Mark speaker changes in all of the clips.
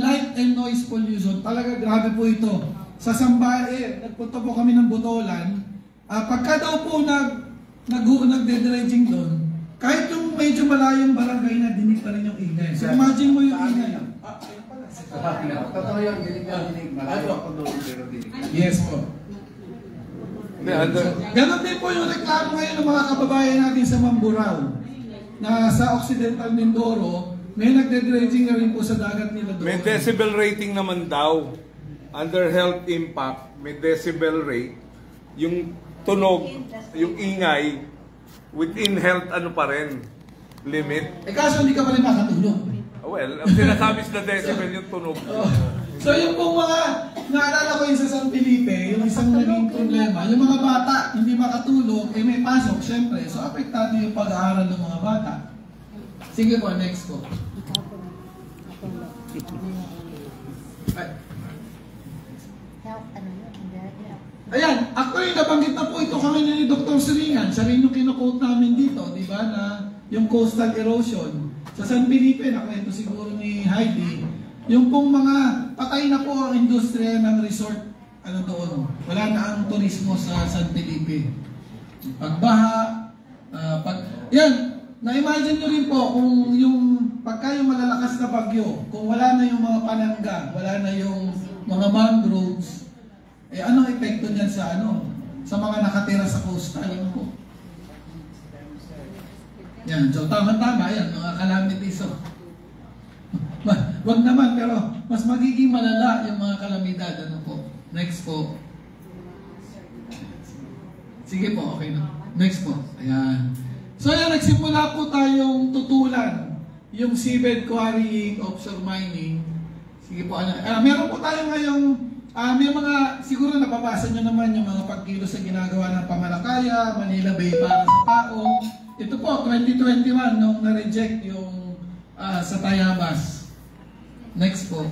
Speaker 1: light and noise pollution, talaga grabe po ito. Sa Sambae, nagpunta po kami ng Butolan. Pagka daw po nagde-dredging doon, kahit yung medyo malayong barangay na, dinig pa rin yung ingay. So imagine mo yung ingay.
Speaker 2: Totoo yun, dinig. Malayo ako doon, pero dinig.
Speaker 1: Yes po. Ganon din po yung reklamo ngayon ng mga kababayan natin sa Mamburao, na sa Occidental Mindoro, may nagde-dredging na rin po sa dagat nila doon.
Speaker 3: May decibel rating naman daw. Under health impact, may decibel rate. Yung tunog, yung ingay, within health ano pa rin, limit.
Speaker 1: Kaso hindi ka pa rin makatulog.
Speaker 3: Well, ang sinasabi sa decibel yung tunog.
Speaker 1: So yung pong mga, naalala ko yung sa San Felipe, yung isang naging problema, yung mga bata hindi makatulog, may pasok syempre. So apektado yung pag-aaral ng mga bata. Sige po, next po. Ayan, actually nabanggit na po ito kami ni Dr. Siringan. Siya rin yung kino-quote namin dito, di ba, na yung coastal erosion. Sa San Felipe, nakwento siguro ni Heidi, yung pong mga patay na po ang industriya ng resort, ano doon, wala na ang turismo sa San Felipe. Pagbaha, yan, na-imagine nyo rin po kung yung pagka yung malalakas na bagyo, kung wala na yung mga panangga, wala na yung mga mangroves, anong epekto niyan sa sa mga nakatira sa coastal po? Yan, so tama-tama yan, mga calamities. So, wag naman, pero mas magiging malala yung mga kalamidad. Ano po? Next po. Sige po, okay na. Next po. Ayan. So yan, nagsimula po tayong tutulan yung seabed quarrying, offshore mining. Sige po, meron po tayo ngayong may mga, siguro napapasa nyo naman yung mga pagkilos sa ginagawa ng Pamalakaya, Manila Bay para sa tao. Ito po, 2021, nung na-reject yung sa Tayabas. Next po.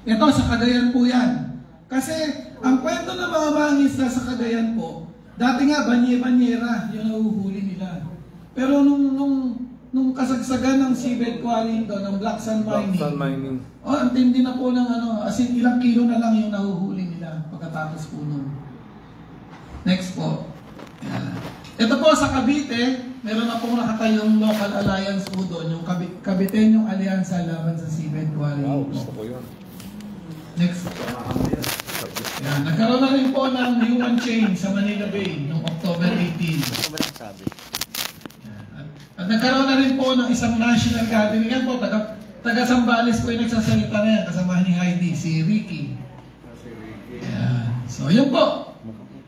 Speaker 1: Ito, sa Cagayan po yan. Kasi, ang kwento ng mga mangisda sa Cagayan po, dati nga, banye-banyera yung nahuhuli nila. Pero nung kasagsagan ng seabed quarrying doon, ng black sand mining, ang tindi na po ng as in ilang kilo na lang yung nahuhuli nila pagkatapos po nun. Next po. Ito po sa Cavite, meron na pong nakatayong local alliance po doon, yung Caviteñong Alyansa laban sa seabed quarrying.
Speaker 3: Wow, gusto ko yun.
Speaker 1: Next. Yan. Nagkaroon na rin po ng human chain sa Manila Bay noong October 18. At nagkaroon na rin po ng isang national gathering. Yan po, taga Zambales po yung nagsasalita na yan. Kasama ni Heidi, si Ricky. Yan. So, yun po.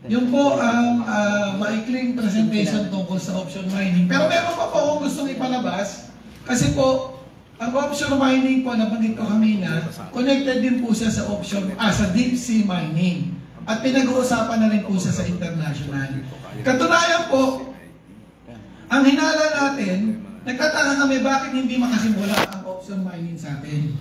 Speaker 1: Yun po ang maikling presentation tungkol sa offshore mining. Pero meron pa po akong gustong ipalabas. Kasi po, ang offshore mining po, nabanggit ko kanina, connected din po siya sa sa deep sea mining. At pinag-uusapan na rin po siya sa international. Katunayan po, ang hinala natin, nagtataka kami bakit hindi makasimula ang offshore mining sa atin.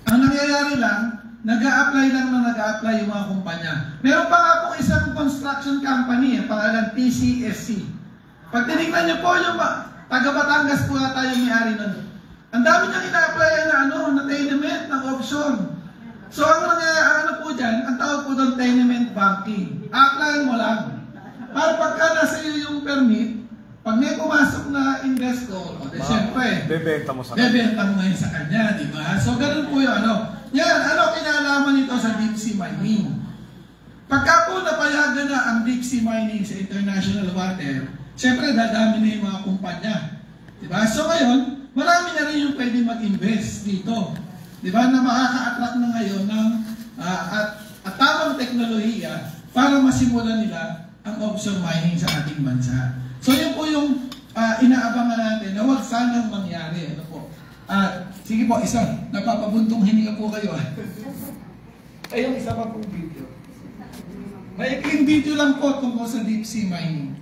Speaker 1: Ang nangyayari lang, nag-a-apply lang na nag-a-apply yung mga kumpanya. Meron pa nga pong isang construction company, pangalan PCSC. Pag tinignan niyo po yung taga Batangas po na tayo may-ari nun. Ang dami niyang ina-apply na tenement ng offshore. So ang nangyayari po dyan, ang tawag po doon tenement banking. A-applyan mo lang. Para pagka nasa iyo yung permit, pag may pumasok na investor, siyempre,
Speaker 3: bebenta mo
Speaker 1: ngayon sa kanya, di ba? So ganun po yung Yan, kinalaman nito sa deep sea mining. Pagka po napayagan na ang deep sea mining sa international water, siyempre dadami na yung mga kumpanya. Di ba? So ngayon, marami na rin yung pwede mag-invest dito. Di ba? Na makaka-attract na ngayon ng at tamang teknolohiya para masimulan nila ang offshore mining sa ating bansa. So yun po yung inaabangan natin na huwag sanang mangyari. Ano po? Sige po, isa. Napapabuntong hininga po kayo. Ay, yung isa pa pong video. Maikling video lang po tungkol sa deep sea mining.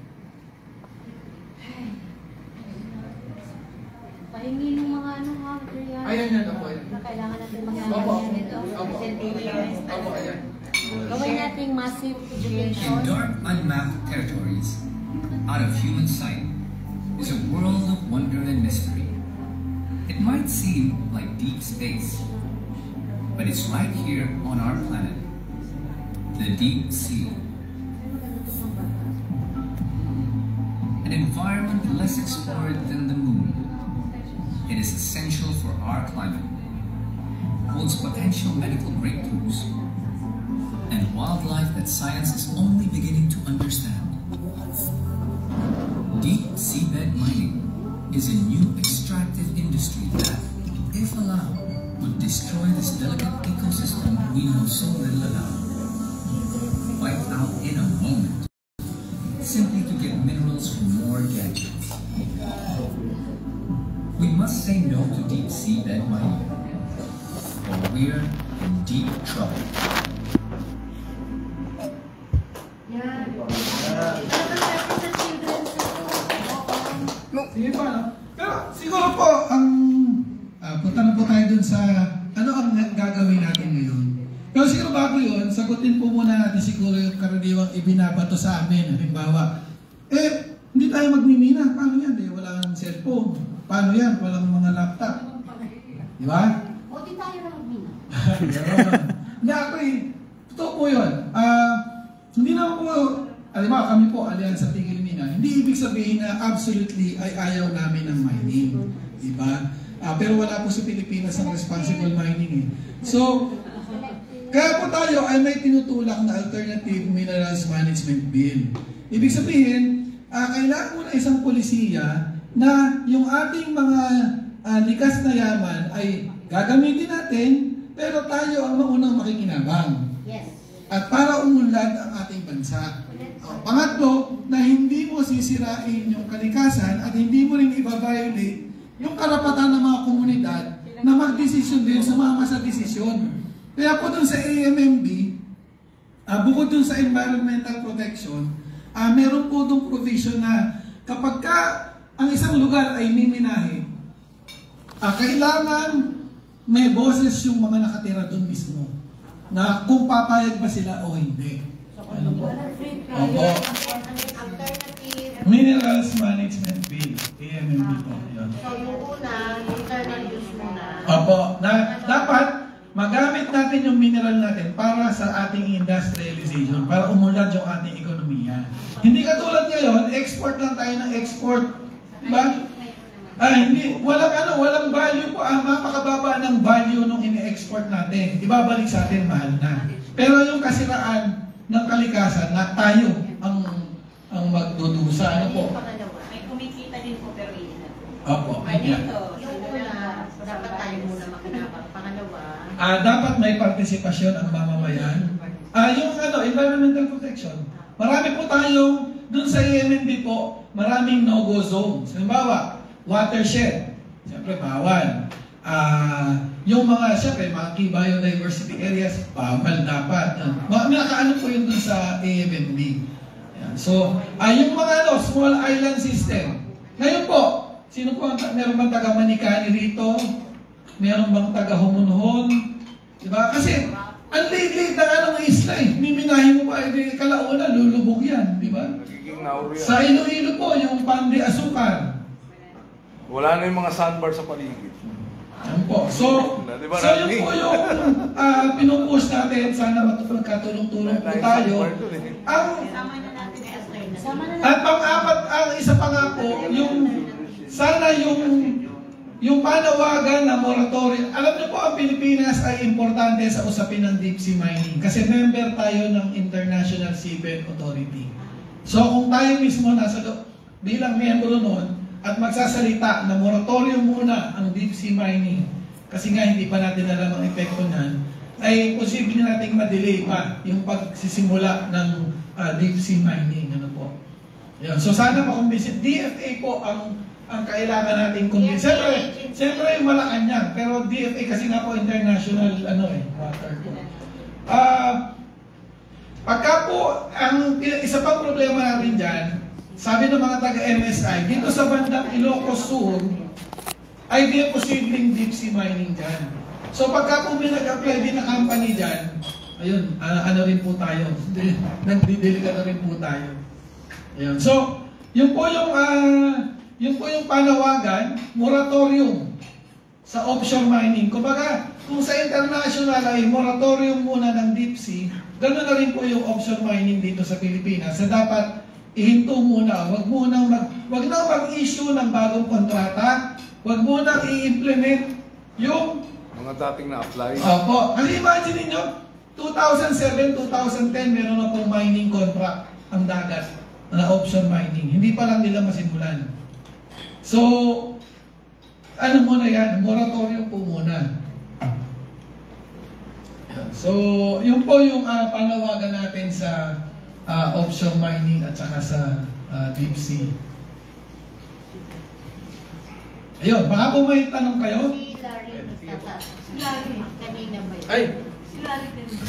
Speaker 4: Pahingi ng mga material.
Speaker 1: Ayan yan ako.
Speaker 4: Na kailangan natin mag-aaral nito.
Speaker 1: Opo, ayan.
Speaker 4: Gawin natin massive education.
Speaker 5: In dark, unmapped territories, out of human sight, is a world of wonder and mystery. It might seem like deep space, but it's right here on our planet, the deep sea. An environment less explored than the moon. It is essential for our climate, holds potential medical breakthroughs, and wildlife that science is only beginning to understand. Deep seabed mining is a new extractive industry that, if allowed, would destroy this delicate ecosystem we know so little about. Wiped out in a moment, simply to get minerals from more gadgets. We must say no to deep seabed mining, or we're in deep trouble.
Speaker 1: Sige pa, no? Pero siguro po, punta na po tayo dun sa ano ang gagawin natin ngayon. Pero siguro bago yun, sagutin po muna natin siguro yung karaniwang ibinabato sa amin. Halimbawa, hindi tayo magmimina. Paano yan? Walang cellphone. Paano yan? Walang mga laptop. Di ba?
Speaker 4: O, di tayo na magmina.
Speaker 1: Hindi ako totoo po yun. Hindi naman po, halimbawa kami po, Alyansa Tigil Mina, hindi ibig sabihin na absolutely ay ayaw namin ng mining. Diba? Pero wala po sa Pilipinas ang responsible mining eh. So, kaya po tayo ay may tinutulak na Alternative Minerals Management Bill. Ibig sabihin, kailangan mo na isang polisiya na yung ating mga likas na yaman ay gagamitin natin, pero tayo ang maunang makikinabang.
Speaker 4: Yes.
Speaker 1: At para umunlad ang ating bansa. Pangatlo, na hindi mo sisirain yung kalikasan at hindi mo rin i-violate yung karapatan ng mga komunidad na mag-desisyon din, sumama sa desisyon. Kaya po dun sa AMMB, bukod dun sa environmental protection, meron po dun provision na kapag ang isang lugar ay miminahin, kailangan may boses yung mga nakatira dun mismo na kung papayag ba sila o hindi. Ano po? Opo. Minerals Management Bill. AMMB po. Yun.
Speaker 6: So yung una, internal use muna.
Speaker 1: Opo. Dapat magamit natin yung mineral natin para sa ating industrialization, para umunlad yung ating ekonomiya. Hindi katulad ngayon, export lang tayo ng export. Diba? Hindi, walang value po. Napakababa ng value nung ini-export natin. Ibabalik sa atin, mahal na. Pero yung kasiraan ng kalikasan na tayo ang magdudusa. Ano po?
Speaker 6: May kumikita din po pero hindi na.
Speaker 1: Opo.
Speaker 6: Yung una, dapat tayo muna makinabang. Pangalawa,
Speaker 1: Dapat may partisipasyon ang mamamayan. Yung environmental protection. Marami po tayong, dun sa AMMB po, maraming no-go zones. Halimbawa, watershed. Siyempre, bawal. Yung mga, siyempre, mga key biodiversity areas, bawal dapat. Nakaano po yun dun sa AMMB. Ayan. So, yung mga small island system. Ngayon po, sino po, meron bang taga Manikani rito? Meron bang taga Humunhon? Diba? Kasi, ang liit-liit na ng isla eh. Miminahin mo pa, kalauna, lulubog yan. Diba? Sa Iloilo po, yung Pande Asukar.
Speaker 3: Wala na yung mga sandbar sa paligid.
Speaker 1: Yan po. So yun po yung pinupush natin. Sana magkatulong-tulong po tayo. At pang-apat, ang isa pa nga po, sana yung panawagan na moratorium. Alam niyo po, ang Pilipinas ay importante sa usapin ng deep sea mining kasi member tayo ng International Seabed Authority. So kung tayo mismo bilang miyembro noon at magsasalita na moratorium muna ang deep sea mining kasi nga hindi pa natin alam ang epekto niyan, ay posible nating ma-delay pa yung pagsisimula ng deep sea mining. Ano po? Yan. So sana makumbinsin. DFA po ang kailangan natin kumbinsin. Siyempre yung Malacanang, pero DFA kasi nga po international water po. Pagka po, ang isa pang problema natin dyan, sabi ng mga taga-MSI, dito sa bandang Ilocos Sur, ay di posibleng deep sea mining dyan. So pagka po may nag-apply din na company dyan, ayun, rin po tayo. Nagdideliga na rin po tayo. Ayun. So, yun po yung panawagan, moratorium. sa offshore mining. Kumbaga, kung sa international ay moratorium muna ng deep sea, gano'n na rin po yung offshore mining dito sa Pilipinas. So dapat ihinto muna, wag na mag-issue ng bagong kontrata, wag muna i-implement yung
Speaker 3: Mga dating na-apply.
Speaker 1: opo. Kasi imagine niyo, 2007, 2010 meron na pong mining contract ang dagat na offshore mining. Hindi pa lang nila masimulan. So, ano muna yan? Moratorium po muna. So, yun po yung panawagan natin sa offshore mining at saka sa deep sea. Ayun, baka po may tanong kayo?
Speaker 6: Si Larry, kanina ba yun?
Speaker 3: Ay,
Speaker 6: Si Larry kanina.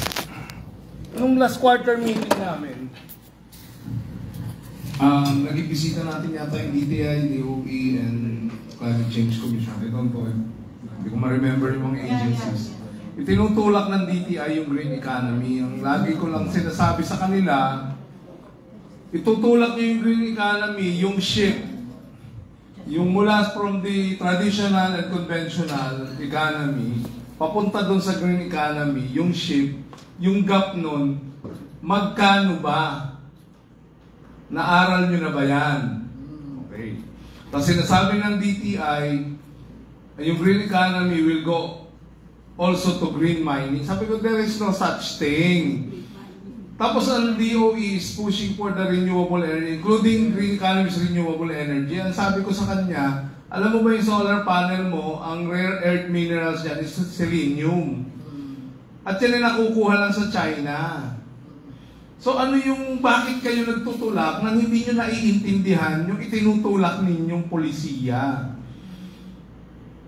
Speaker 3: nung last quarter meeting namin,
Speaker 2: Naging bisita natin yata yung DTI, DOE, and Climate Change Commission. I don't know. Hindi ko ma-remember yung mga agencies. Itinutulak ng DTI yung green economy. Ang lagi ko lang sinasabi sa kanila, itutulak niyo yung green economy, yung shift, yung mula from the traditional and conventional economy, papunta doon sa green economy, yung shift, yung gap nun, magkano ba? Naaral nyo na ba yan? Okay. Tapos sinasabi ng DTI, yung green economy will go also to green mining. Sabi ko, there is no such thing. Tapos ang DOE is pushing for the renewable energy, including green economy's renewable energy. Ang sabi ko sa kanya, alam mo ba yung solar panel mo, ang rare earth minerals dyan is selenium. At yan ay nakukuha lang sa China. So ano yung, bakit kayo nagtutulak nang hindi nyo naiintindihan yung itinutulak ninyong polisiya?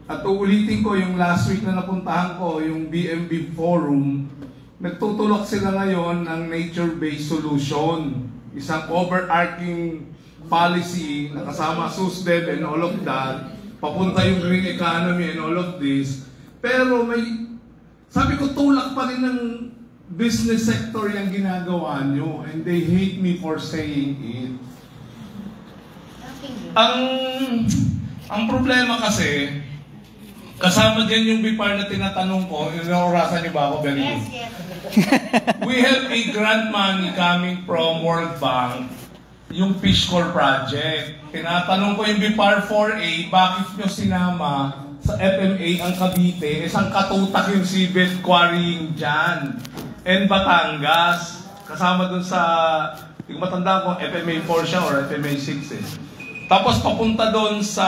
Speaker 2: At uulitin ko, yung last week na napuntahan ko, yung BMB Forum, nagtutulak sila ngayon ng nature-based solution. Isang overarching policy na kasama SUSDEP and all of that, papunta yung green economy and all of this. Pero may, sabi ko, tulak pa rin ng business sector yung ginagawa nyo, and they hate me for saying it. Ang problema kasi, kasama dyan yung BIPAR na tinatanong ko, inaurasan niyo ba ako, very good?
Speaker 6: Yes.
Speaker 3: We have a grant money coming from World Bank, yung Fish Core Project. Tinatanong ko yung BIPAR 4A, bakit nyo sinama sa FMA ang Cavite, isang katutak yung seabed quarrying dyan. And Batangas, kasama dun sa, hindi ko matanda ko, FMA 4 siya or FMA 6 eh. Tapos papunta dun sa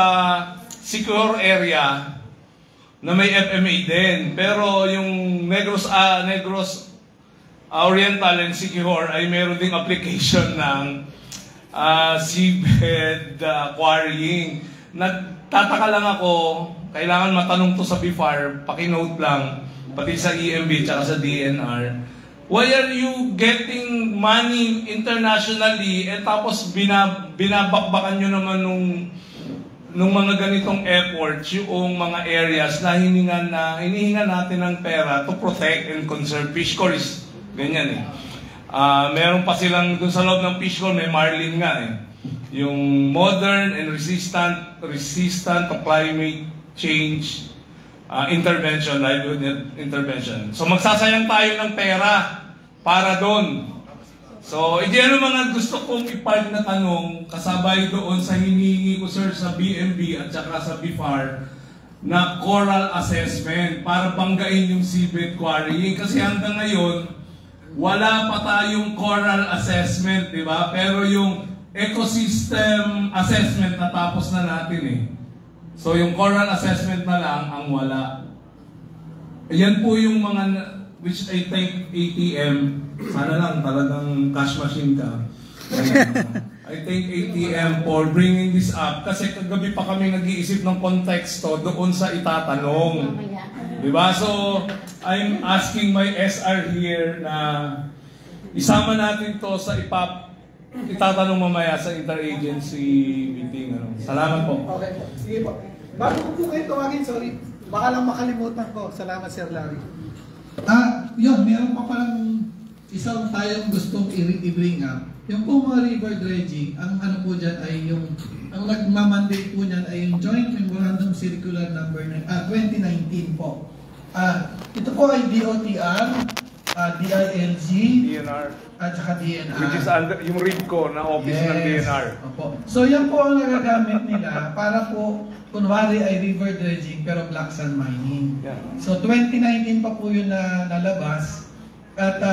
Speaker 3: Secure area na may FMA din. Pero yung Negros Oriental and Secure ay meron ding application ng seabed quarrying. Nagtataka lang ako, kailangan matanong to sa BIFAR, pakinote lang, pati sa EMB at sa DNR. Why are you getting money internationally tapos binabakbakan nyo naman nung mga ganitong efforts yung mga areas na hinihingan natin ng pera to protect and conserve fish cores. Ganyan eh. Meron pa silang dun sa loob ng fish core, may marlin nga eh. Yung modern and resistant to climate change intervention, livelihood intervention. So magsasayang tayo ng pera para doon. So, yan ang mga gusto kong ipag na tanong kasabay doon sa hinihingi ko sir sa BMB at saka sa BIFAR na coral assessment para banggain yung seabed quarrying. Kasi hanggang ngayon, wala pa tayong coral assessment, di ba? Pero yung ecosystem assessment natapos na natin eh. So yung coral assessment na lang ang wala. Ayan po yung mga, which I think ATM, sana lang talagang cash machine ka. I think ATM for bringing this up kasi kagabi pa kami nag-iisip ng konteksto doon sa itatanong. Diba? So, I'm asking my SR here na isama natin to sa itatanong mamaya sa interagency meeting. Salamat po.
Speaker 1: Okay po. Sige po. Bago ko po kayo tawagin, sorry. Baka lang makalimutan ko. Salamat, Sir Larry. Yun, meron pa palang isang tayong gustong i-bring up. Yung po mga river dredging, ang ano po dyan ay yung ang nagmamandate po niyan ay yung Joint Memorandum Circular number 2019 po. Ito po ay DOTR, DILG,
Speaker 3: DNR.
Speaker 1: at saka DNR.
Speaker 3: Which is under, yung RIBCO na office ng DNR.
Speaker 1: Opo. So yan po ang nagagamit nila para po, kunwari ay river dredging pero black sand mining.
Speaker 3: Yeah.
Speaker 1: So 2019 pa po yun na nalabas. At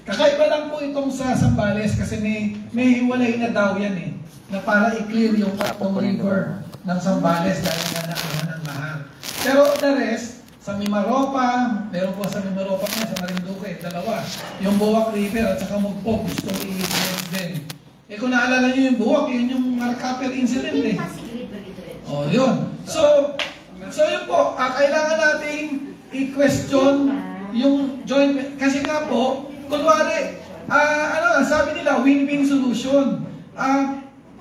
Speaker 1: kakaiba lang po itong sa Zambales kasi may hiwalay na daw yan eh. Na para i-clear yung tatlong river ng Zambales dahil nga nakuha ng mahal. Pero the rest, sa Mimaropa, meron po sa Mimaropa nga, sa Marinduque, dalawa. Yung Buwak River at saka Mugpog, gusto i-clear din. Eh kung naalala nyo yung Buwak, yun yung Marcaper incident eh. Oh, yun. So yun po, kailangan nating i-question yung joint, kasi nga po, kunwari, sabi nila, win-win solution.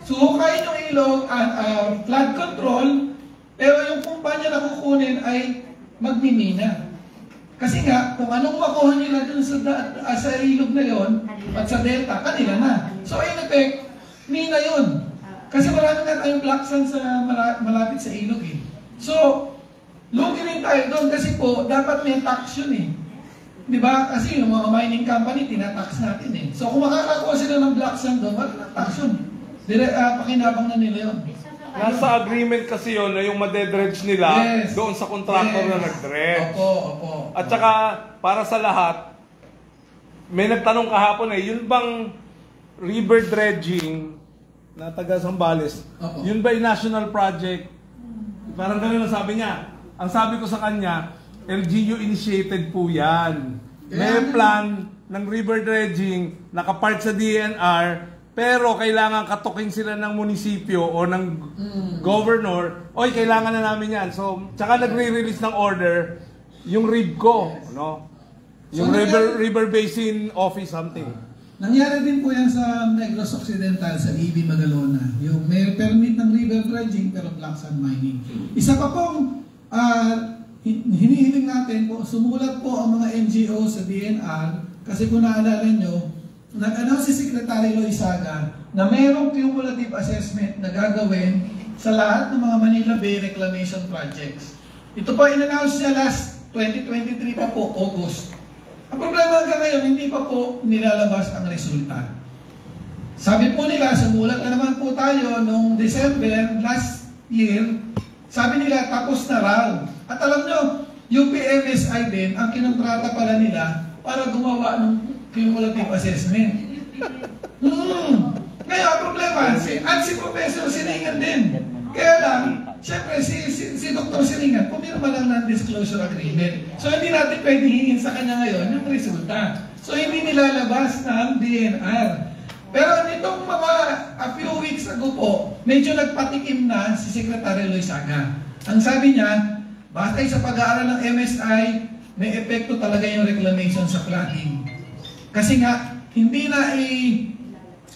Speaker 1: Suhukayin yung ilog, flood control, pero yung kumpanya na kukunin ay magmimina. Kasi nga, kung anong makuha nila dun sa ilog na yon at sa delta, kanila na. So in effect, mina yun. Kasi marami na tayong black sand sa malapit sa ilog eh. So, lugi rin tayo doon kasi po, dapat may tax yun eh. Diba? Kasi yung mga mining company, tinatax natin eh. So kung makakakuha sila ng black sand doon, wala na tax yun. Pakinabang na nila yun.
Speaker 3: Nasa agreement kasi yun na yung madedredge nila doon sa contractor na nag-dredge.
Speaker 1: Opo.
Speaker 3: At saka, para sa lahat, may nagtanong kahapon yun bang river dredging na taga Zambales, yun ba yung national project? Parang gano'n ang sabi niya. Ang sabi ko sa kanya, LGU initiated po yan. May plan ng river dredging, nakapart sa DNR, pero kailangan katukin sila ng munisipyo o ng governor, oy, kailangan na namin yan. So, tsaka nagre-release ng order yung RIBCO, no? Yung River Basin Office something.
Speaker 1: Nangyari din po yan sa Negros Occidental, sa EB Magalona. Yung may permit ng river dredging pero black sand mining. Isa pa pong hinihiling natin po, sumulat po ang mga NGO sa DNR kasi kung naalala nyo, nag-announce si Secretary Loizaga na mayroong cumulative assessment na gagawin sa lahat ng mga Manila Bay Reclamation Projects. Ito po in-announce niya last 2023 pa po, August. Ang problema hanggang ngayon, hindi pa po nilalabas ang resulta. Sabi po nila, sumulat na naman po tayo noong December last year, sabi nila tapos na raw. At alam nyo, UPMSI din, ang kinontrata pala nila para gumawa ng cumulative assessment. Ngayon, ang problema, at si Professor Siningan din. Kaya lang, siyempre, si Dr. Siningan, pumirma lang ng disclosure agreement. So, hindi natin pwede hingin sa kanya ngayon yung resulta. So, hindi nilalabas ng DNR. Pero nitong a few weeks ago po, medyo nagpatikim na si Secretary Loizaga. Ang sabi niya, basta sa pag-aaral ng MSI, may epekto talaga yung reclamation sa flooding. Kasi nga, hindi na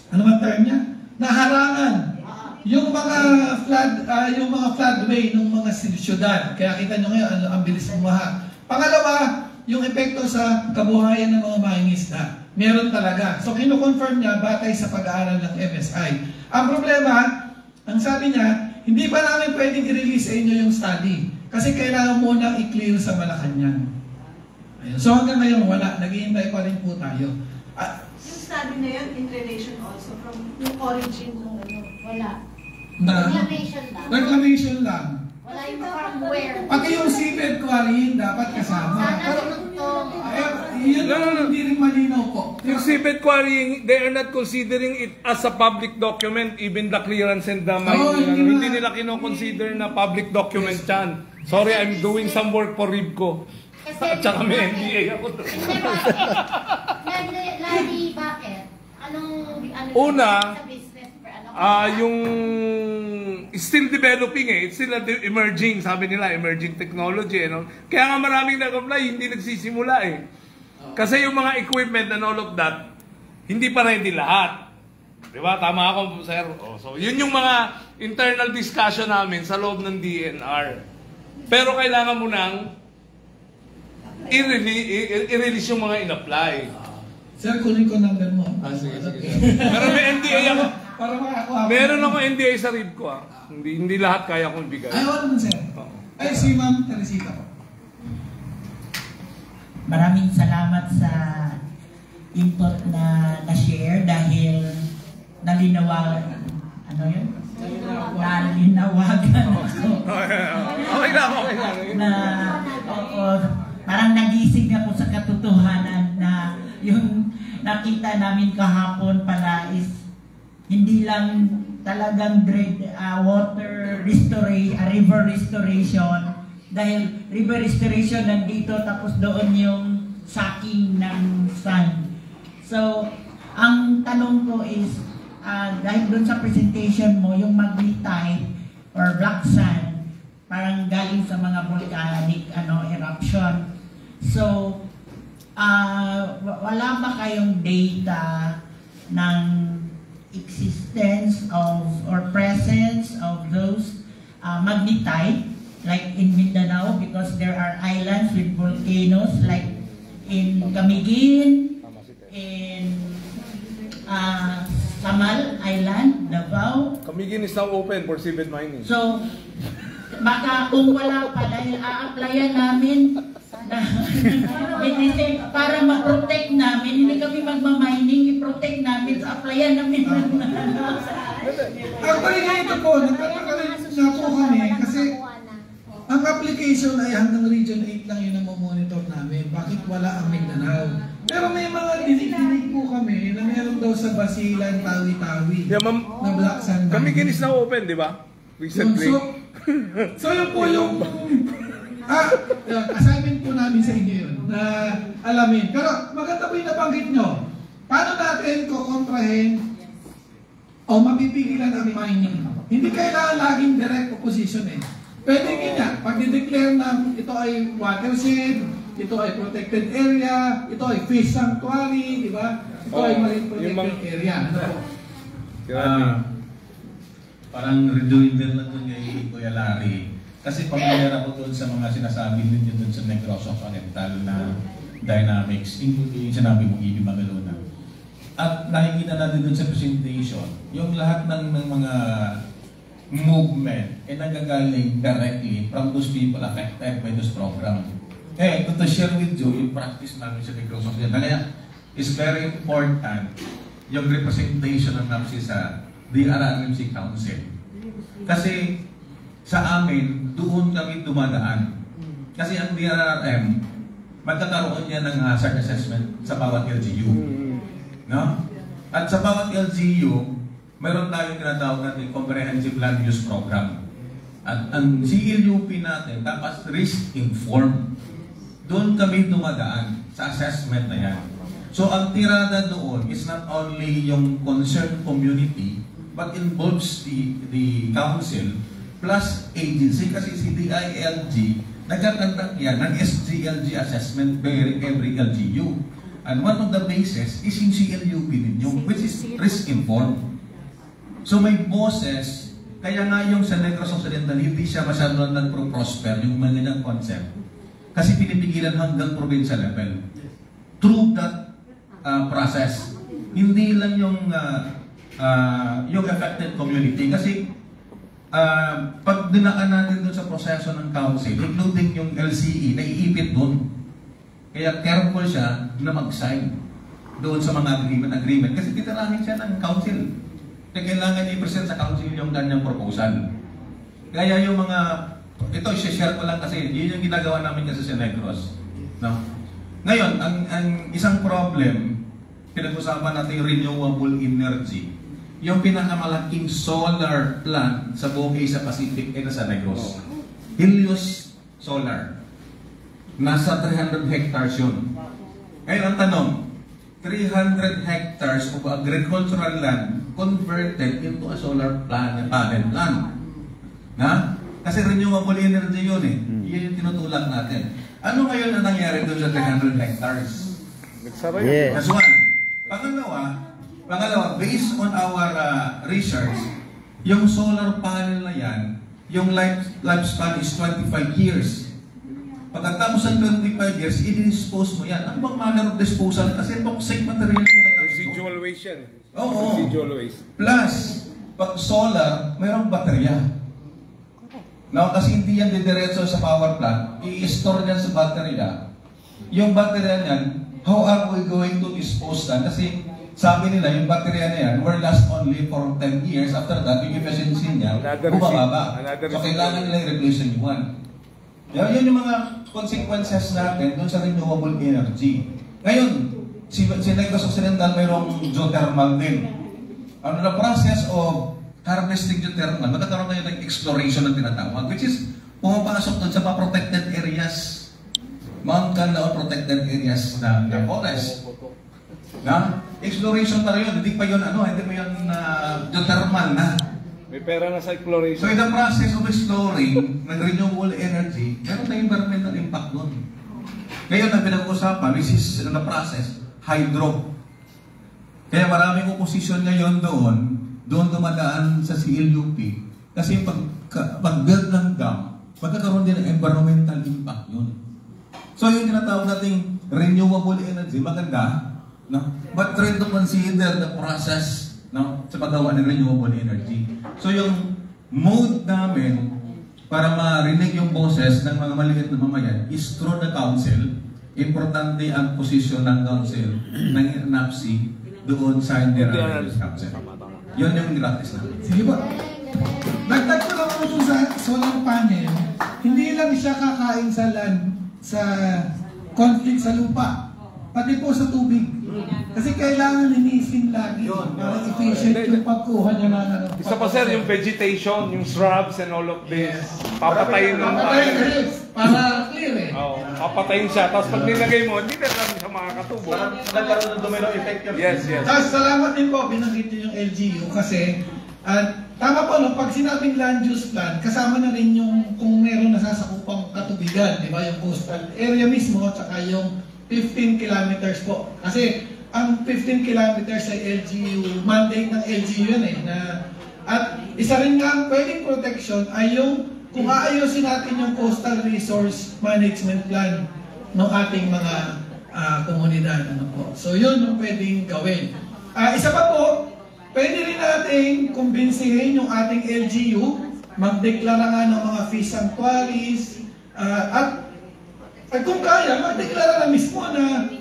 Speaker 1: ano man term niya? Naharangan yung mga floodway ng mga siyudad. Kaya kita nyo ngayon, ang bilis bumaha. Pangalawa, yung epekto sa kabuhayan ng mga mangingisda. Meron talaga. So, kinukonfirm niya batay sa pag-aaral ng MSI. Ang problema, ang sabi niya, hindi pa namin pwedeng i-release sa inyo yung study. Kasi kailangan muna i-clear sa Malacanang. Ayun. So hanggang ngayon wala, naghihintay pa rin po tayo.
Speaker 6: Yung study na yun, in relation also from yung origin ng
Speaker 4: Wala.
Speaker 1: Reclamation
Speaker 4: lang.
Speaker 1: Reclamation lang.
Speaker 4: Wala yung from where.
Speaker 1: Pati yung seabed quarrying dapat kasama. Pero yun hindi rin malinaw po.
Speaker 3: Yung seabed quarrying, they are not considering it as a public document, even the clearance and the mining. Hindi nila kino-consider na public document yan. Sorry, I'm doing some work for RIBCO. At saka may NDA ako.
Speaker 4: Lali, bakit?
Speaker 3: Una,
Speaker 4: sa business for ano?
Speaker 3: yung still developing it's still emerging, sabi nila, emerging technology. Kaya nga maraming nag-apply, hindi nagsisimula Kasi yung mga equipment and all of that, hindi pa ready lahat. Diba? Tama ako, sir. So, yun yung mga internal discussion namin sa loob ng DNR. Pero kailangan mo nang i-release yung mga in-apply.
Speaker 1: Sir, kunin ko number mo.
Speaker 2: Sige.
Speaker 3: Pero may NDA ako.
Speaker 1: Para makakuha.
Speaker 3: Meron ako NDA sa rib ko Hindi lahat kaya kong bigay.
Speaker 1: Ay, wala naman sir. Ay, si Ma'am Teresita po.
Speaker 7: Maraming salamat sa input na na-share dahil nalinawagan. Ano yun? Nalinawagan ako.
Speaker 3: Okay lang.
Speaker 7: Na, oo, parang nagising ako sa katotohanan na yung nakita namin kahapon pala is hindi lang talagang water restoration, river restoration. Dahil river restoration nandito tapos doon yung sucking ng sand. So, ang tanong ko is, dahil doon sa presentation mo, yung magnetite or black sand, parang galing sa mga volcanic eruption. So, wala ba kayong data ng existence of or presence of those magnetite like in Mindanao, because there are islands with volcanoes like in Camiguin, in Samal Island, Davao.
Speaker 3: Camiguin is now open for cement mining.
Speaker 7: So, baka kung wala pa, dahil a-applyan namin na, para ma-protect namin, hindi kami magmamining, i-protect namin, applyan namin.
Speaker 1: Actually, ganito po, nagtataka na po kami kasi ang application ay hanggang Region 8 lang yun ang monitor namin. Bakit wala ang Mindanao? Pero may mga dinig po kami na meron daw sa Basilan, Tawi-Tawi,
Speaker 3: Yeah, ma'am.
Speaker 1: na black sand.
Speaker 3: Camiguin is now open, di ba? Recently.
Speaker 1: So yun po yung assignment po namin sa inyo yun na alamin. Pero maganda po yung nabanggit nyo. Paano natin kukontrahin o mapipigilan ang mining? Hindi kailangan laging direct opposition eh. Pwede ganyan. Pag i-declare na ito ay watershed, ito ay protected area, ito ay fish sanctuary, di ba? Ito ay marine protected area. Ano po?
Speaker 8: Parang rejoinder lang doon kay Kuya Larry. Kasi pamilyar ako doon sa mga sinasabi ninyo doon sa Negros Occidental na dynamics, including yung sinabi mong Ibi Magalona. At nakikita natin doon sa presentation, yung lahat ng mga movement ay nagagaling directly from those people affected by this program. To share with you yung practice namin sa Negros Occidental. Kaya, it's very important yung representation ng NAPSI sa DRRMC Council. Kasi sa amin, doon kami dumadaan. Kasi ang DRRM, magkakaroon niya ng hazard assessment sa bawat LGU. No? At sa bawat LGU, meron tayong tinatawag natin Comprehensive Land Use Program. At ang CLUP natin, dapat risk-informed. Doon kami dumadaan sa assessment na yan. So ang tirada doon is not only yung concerned community, but involves the council plus agency. Kasi si DILG, nagkakandak yan ng SGLG assessment every LGU. And one of the bases is yung CLUP ninyo, which is risk-informed. So may boses, kaya nga yung sa Negros Occidental, hindi siya masyadong nag-prosper yung mga concept. Kasi pinipigilan hanggang provincial level. Through that process, hindi lang yung affected community. Kasi pag dinaan natin doon sa proseso ng council, including yung LCE, naiipit doon. Kaya careful siya na mag-sign doon sa mga agreement. Kasi titirahin siya ng council. Kaya kailangan i-present sa council yung kanyang proposal. Kaya yung mga, ito i-share ko lang kasi, yun yung ginagawa namin kasi sa Negros. No? Ngayon, ang isang problem, pinag-usapan natin yung renewable energy. Yung pinakamalaking solar plant sa buong Asia Pacific ay nasa Negros. Helios Solar. Nasa 300 hectares yun. Ngayon ang tanong, 300 hectares of agricultural land converted into a solar panel plant. Na? Kasi renewable energy yun eh. Iyan yung tinutulak natin. Ano ngayon ang nangyari doon sa 300 hectares?
Speaker 3: Yes.
Speaker 8: That's one. Pangalawa, based on our research, yung solar panel na yan, yung lifespan is 25 years. Pagkatapos ng 25 years, i-dispose mo yan. Ano bang manner of disposal? Kasi toxic material po na
Speaker 3: Residual waste yan.
Speaker 8: Oo.
Speaker 3: Residual waste.
Speaker 8: Plus, pag solar, mayroong baterya. No, kasi hindi yan didiretso sa power plant, i-store niyan sa baterya. Yung baterya niyan, how are we going to dispose that? Kasi sabi nila, yung baterya na yan will last only for 10 years. After that, yung efficiency niya, bumababa. So, kailangan nila i-replace yung one. Yan yung mga consequences natin dun sa renewable energy. Ngayon, si Negros Occidental mayroong geothermal din. Ano na process of harvesting geothermal, magkakaroon kayo ng exploration na tinatawag, which is pumapasok dun sa mga protected areas. Mount Canlaon protected areas na forest. Na? Exploration pa rin yun, hindi pa yun hindi pa yun geothermal na.
Speaker 3: May pera na sa exploration.
Speaker 8: So in the process of exploring ng renewable energy, meron na environmental impact doon. Ngayon ang pinag-uusapan, which is in the process, hydro. Kaya maraming opposition ngayon doon dumadaan sa CLUP. Kasi pag-build ng dam, magkakaroon din ng environmental impact yun. So yung tinatawag nating renewable energy, maganda, no? But try to consider the process, no, sa paggawa ng renewable energy. So yung mode namin para marinig yung boses ng mga maliit na mamayan is through the council. Importante ang posisyon ng council ng NAPSI doon sa Indian Council. Yun yung gratis namin.
Speaker 1: Sige ba? Dagdag ko lang po sa solar panel, hindi lang siya kakain sa land, sa conflict sa lupa, pati po sa tubig. Kasi kailangan linisin lagi para efficient yung pagkuha niya na
Speaker 3: Isa pa sir, yung vegetation, yung shrubs and all of this, papatayin ng
Speaker 1: para clear eh.
Speaker 3: Oo, papatayin siya. Tapos pag nilagay mo, hindi na lang siya makakatubo.
Speaker 8: Nagkaroon ng domino effect yun.
Speaker 3: Yes, yes.
Speaker 1: Tapos salamat din po, binanggit niyo yung LGU kasi tama po, no, pag sinabing land use plan, kasama na rin yung kung meron nasasakupang katubigan, di ba? Yung coastal area mismo, tsaka yung 15 kilometers po. Kasi ang 15 kilometers ay LGU, mandate ng LGU yun eh. At isa rin nga pwedeng protection ay yung kung aayusin natin yung coastal resource management plan ng ating mga komunidad. So yun yung pwedeng gawin. Isa pa po, pwede rin natin kumbinsihin yung ating LGU, magdeklara nga ng mga fish sanctuaries, at kung kaya, magdeklara na mismo na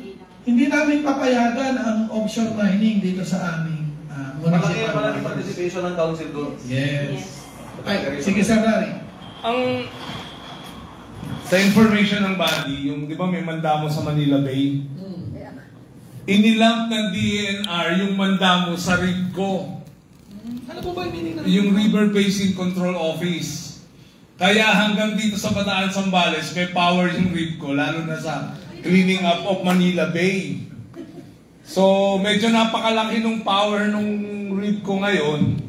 Speaker 1: hindi namin papayagan ang offshore mining dito sa aming municipal.
Speaker 8: Malaki participation ng council doon.
Speaker 1: Yes. Ay, sige Sir Larry.
Speaker 3: Sa information ng body, yung di ba may mandamo sa Manila Bay? Inilamp ng DENR yung mandamo sa RIBCO.
Speaker 1: Ano po ba yung meaning ng
Speaker 3: yung River Basin Control Office. Kaya hanggang dito sa Bataan, Zambales, may power yung RIBCO, lalo na sa cleaning up of Manila Bay. So, medyo napakalaki nung power nung RIBCO ngayon.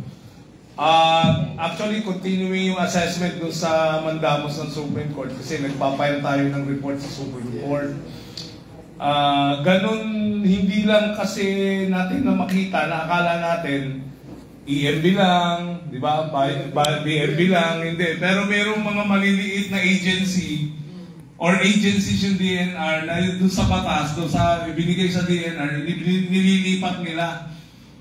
Speaker 3: Actually, continuing yung assessment dun sa mandamos ng Supreme Court kasi nagpapile tayo ng report sa Supreme Court. Ganun, hindi lang kasi natin na makita, na akala natin, EMB lang, di ba? BMB lang, hindi. Pero mayroong mga maliliit na agency or agencies yung DNR na doon sa batas, doon sa ibinigay sa DNR, nililipat nila.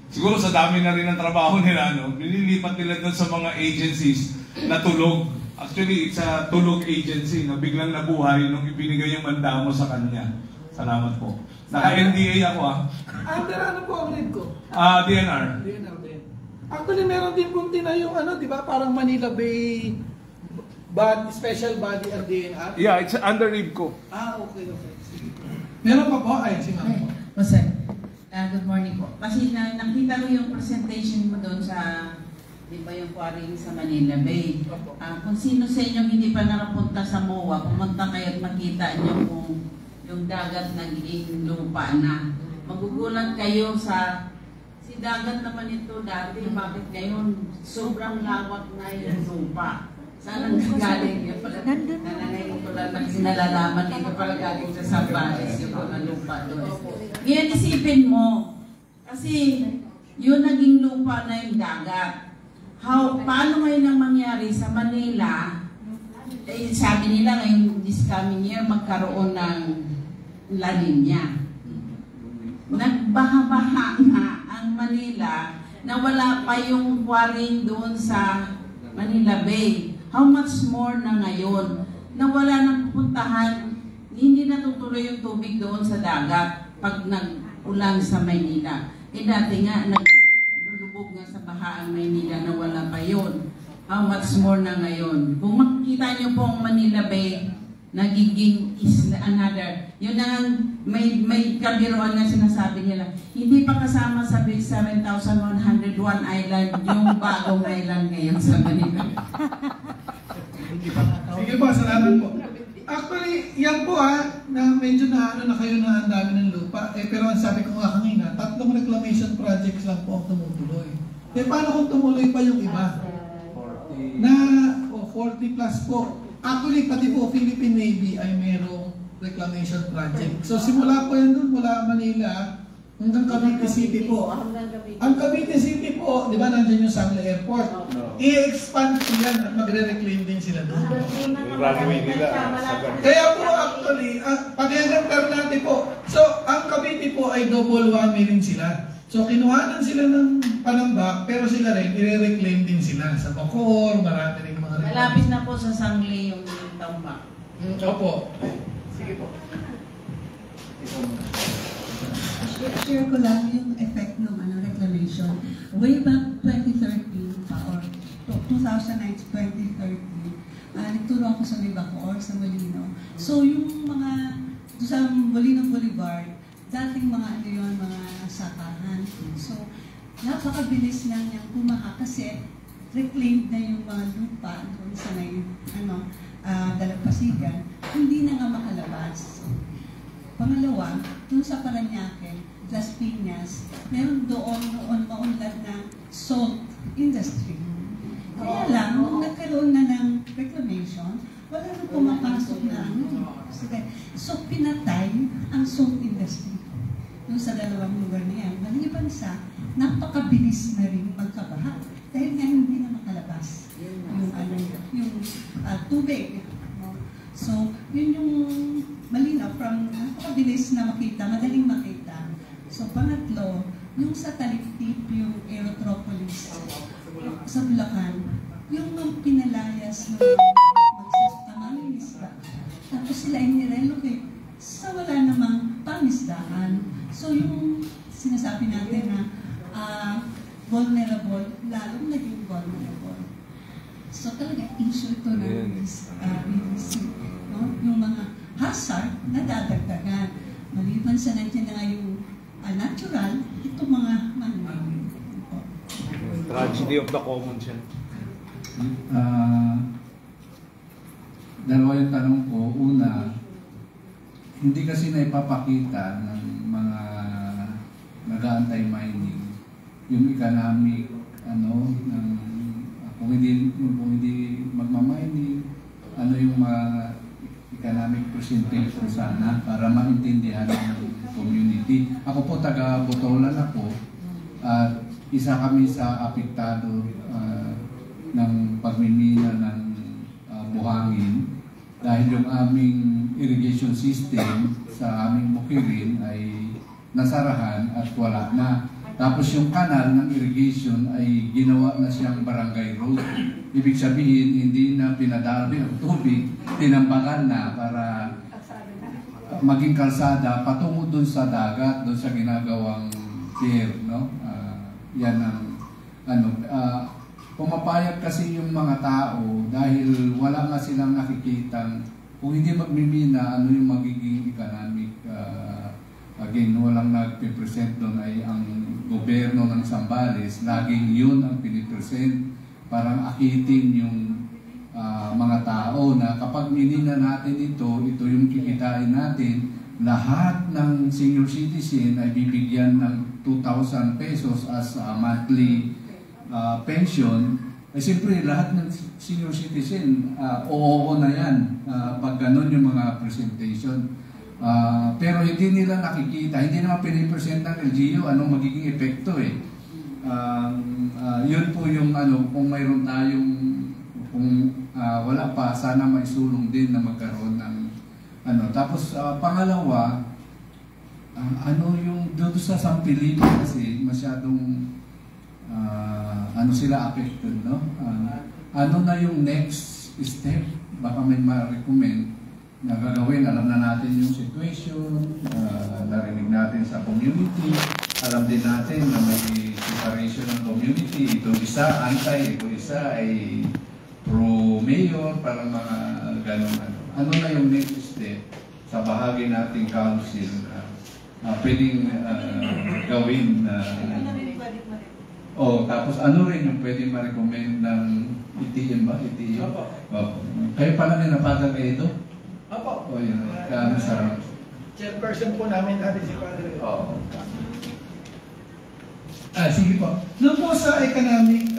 Speaker 3: Siguro sa dami na rin ng trabaho nila, no? Nililipat nila doon sa mga agencies na tulog. Actually, it's a tulog agency na biglang nabuhay nung ibinigay yung mandamo sa kanya. Salamat po. Naka-NDA ako
Speaker 1: Under ano po ang lead ko?
Speaker 3: DNR.
Speaker 1: DNR din. Actually, meron din pong tinayong di ba, parang Manila Bay Special Body ang DNR?
Speaker 3: Yeah, it's under RIBCO.
Speaker 1: Okay. Meron pa po? Ay, si Ma'am po.
Speaker 7: Good morning po. Kasi nakita ko yung presentation mo doon sa, di ba yung quarrying sa Manila Bay. Kung sino sa inyo hindi pa nakapunta sa MOA, pumunta kayo at makita nyo kung yung dagat naging lupa na. Magugulat kayo sa dagat naman ito dati, bakit ngayon sobrang lawak na yung lupa. Saan ang galing? Nanangayon ko lang nalalaman dito pala galing sa Zambales yung mga lupa doon. Ngayon isipin mo, kasi yun naging lupa na yung dagat. Paano ngayon ang mangyari sa Manila? Sabi nila ngayong this coming year magkaroon ng La Nina.
Speaker 9: nagbaha-baha nga ang Manila na wala pa yung quarrying doon sa Manila Bay. How much more na ngayon na wala nang pupuntahan, hindi natutuloy yung tubig doon sa dagat pag nag-ulan sa Maynila. Dati nga, naglulubog nga sa baha ang Maynila na wala pa yun. How much more na ngayon. Kung makikita nyo po ang Manila Bay, nagiging isla, another. Yun na may kabiruan na sinasabi nila. Hindi pa kasama sa 7,101 island yung bagong island ngayon sa Manila.
Speaker 1: Sige po, salamat po. Actually, yan po na medyo na kayo na ang dami ng lupa. Pero ang sabi ko nga kanina, 3 reclamation projects lang po ang tumutuloy. Paano kung tumuloy pa yung iba? 40 plus po. Actually, pati po Philippine Navy ay mayroong reclamation project. So simula po yan doon, mula Manila hanggang Cavite City po. Ang Cavite City po, di ba nandiyan yung Sangla Airport? I-expand po yan at magre-reclaim din sila doon.
Speaker 3: Yung runway nila.
Speaker 1: Kaya po actually, pag hanggang Ternate po, so ang Cavite po ay double whammy rin sila. So kinuhanan sila ng Panambak, pero sila rin, i-reclaim din sila sa Bacoor, marami rin mga reclaim.
Speaker 9: Malapit na po sa Sangli yung Tambak.
Speaker 1: Opo. Sige po.
Speaker 10: Share ko lang yung effect ng reclamation. Way back 2013 pa, or 2009 to 2013, nagturo ako sa Bacoor, sa Molino. So yung mga, sa Molino Boulevard, dating mga mga sakahan. So, napakabilis lang niyang kumaha kasi reclaimed na yung mga lupa doon sa may Dalampasigan, hindi na nga makalabas. Pangalawa, doon sa Parañaque, Las Piñas, meron doon maunlad na salt industry. Kaya lang, nung nagkaroon na ng reclamation, wala nang pumapasok na So, pinatay ang salt industry doon sa dalawang lugar na yan. Maliban sa, napakabilis na rin magkabaha dahil nga hindi na makalabas yung tubig. So, yun yung malinaw from napakabilis na makita, madaling makita. So, pangatlo, yung sa Taliktik, yung Aerotropolis sa Bulacan, yung pinalayas ng magsastamang isda. Tapos sila inirelocate sa wala namang pangisdaan. So yung sinasabi natin na vulnerable, lalong naging vulnerable. So talaga issue ito ng BBC. No? Yung mga hazard na dadagdagan. Maliban sa nandiyan na yung natural, ito mga man-made.
Speaker 3: Tragedy of the commons yan.
Speaker 2: Dalawa yung tanong ko. Una, hindi kasi naipapakita ng mga nag-aantay-mining yung economic kung hindi magmamining, yung mga economic percentage ko sana para maintindihan ng community. Ako po taga Botolan ako at isa kami sa apektado ng pagmimina ng buhangin dahil yung aming irrigation system sa aming bukirin ay nasarahan at wala na. Tapos yung kanal ng irrigation ay ginawa na siyang barangay road. Ibig sabihin, hindi na pinadali ang tubig, tinambakan na para maging kalsada patungo dun sa dagat, dun sa ginagawang pier, no? Yan ang pumapayag kasi yung mga tao dahil wala nga silang nakikitang kung hindi magmimina, ano yung magiging economic. Again, walang nagpipresent doon ay ang gobyerno ng Zambales, laging yun ang pinipresent, parang akitin yung mga tao na kapag minina natin ito yung kikitain natin, lahat ng senior citizen ay bibigyan ng 2,000 pesos as monthly pension. Eh siyempre lahat ng senior citizen, oo na yan pag ganun yung mga presentation. Pero hindi nila nakikita, hindi naman pinipresent ng LGU anong magiging epekto eh. Yun po yung kung mayroon tayong, kung wala pa, sana maisulong din na magkaroon ng Tapos pangalawa, ano yung doon sa San Felipe kasi masyadong ano sila affected, no? Ano na yung next step? Baka may ma-recommend na gagawin. Alam na natin yung situation, narinig natin sa community, alam din natin na may separation ng community. Ito isa anti, ito isa ay pro-mayor, para mga ganun ano. Ano na yung next step sa bahagi nating council pwedeng gawin na tapos ano rin yung pwedeng ma-recommend ng ITM ba? ITM? Opo. Kayo pala na napagal kayo ito?
Speaker 1: Opo.
Speaker 2: O yun, kaya sa
Speaker 1: chairperson po namin natin si Padre.
Speaker 2: Oo.
Speaker 1: Sige po. Doon po sa economic